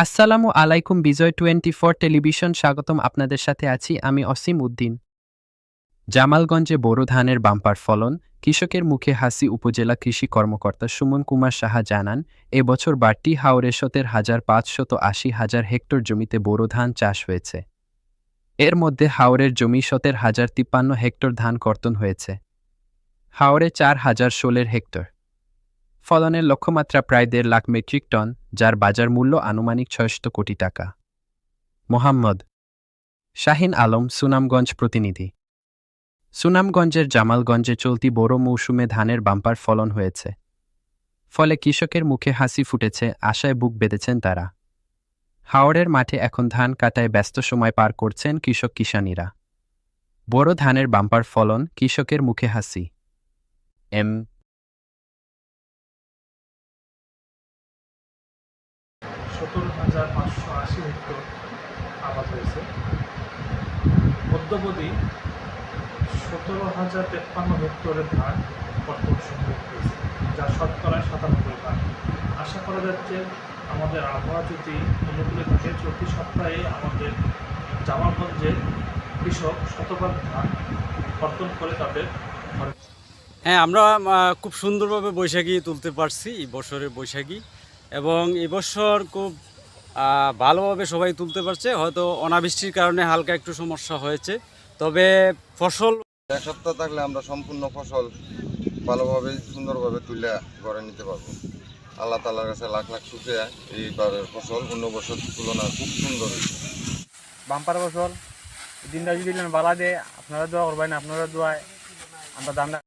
আসসালামু আলাইকুম বিজয় 24 টেলিভিশন স্বাগতম আপনাদের সাথে আছি আমি অসীম উদ্দিন। জামালগঞ্জে বোরো ধানের বাম্পার ফলন, কৃষকের মুখে হাসি। উপজেলা কৃষি কর্মকর্তা সুমন কুমার সাহা জানান, এবছর বাড়তি হাওরে 17,580 হেক্টর জমিতে বোরো ধান চাষ হয়েছে। এর মধ্যে হাওরের জমি 17,053 হেক্টর ধান কর্তন হয়েছে। হাওরে 4,016 হেক্টর। ফলনের লক্ষ্যমাত্রা প্রায় 1.5 লাখ মেট্রিক টন, যার বাজার মূল্য আনুমানিক 600 কোটি টাকা। মোহাম্মদ শাহিন আলম, সুনামগঞ্জ প্রতিনিধি। সুনামগঞ্জের জামালগঞ্জে চলতি বোরো মৌসুমে ধানের বাম্পার ফলন হয়েছে। ফলে কৃষকের মুখে হাসি ফুটেছে, আশায় বুক বেঁধেছেন তারা। হাওরের মাঠে এখন ধান কাটায় ব্যস্ত সময় পার করছেন কৃষক কিষানীরা। বোরো ধানের বাম্পার ফলন, কৃষকের মুখে হাসি। এম 17,580 হেক্টর আবাদ হয়েছে। মধ্যবধি 17,053 হেক্টরের ধান কর্তন সংগ্রহ হয়েছে, যা শতকরা 97 ভাগ। আশা করা যাচ্ছে আমাদের আবহাওয়া যদি অনুকূলে থাকে, চলতি সপ্তাহে আমাদের জামালগঞ্জের কৃষক শতভাগ ধান কর্তন করে তাদের ঘরে। হ্যাঁ, আমরা খুব সুন্দরভাবে বৈশাখী তুলতে পারছি এই বছরের বৈশাখী, এবং এবছর খুব ভালোভাবে সবাই তুলতে পারছে। হয়তো অনাবৃষ্টির কারণে হালকা একটু সমস্যা হয়েছে, তবে ফসল এক সপ্তাহ থাকলে আমরা সম্পূর্ণ ফসল ভালোভাবে সুন্দরভাবে তুলে ঘরে নিতে পারবো। আল্লাহ তাআলার কাছে লাখ লাখ শুকরিয়া। এইবারের ফসল অন্য বছর তুলনায় খুব সুন্দর হয়েছে। বাম্পার ফসল দিনটা যদি বালা দেয়, আপনারা দোয়া করবেন, আপনারা দোয়ায় আমরা দামটা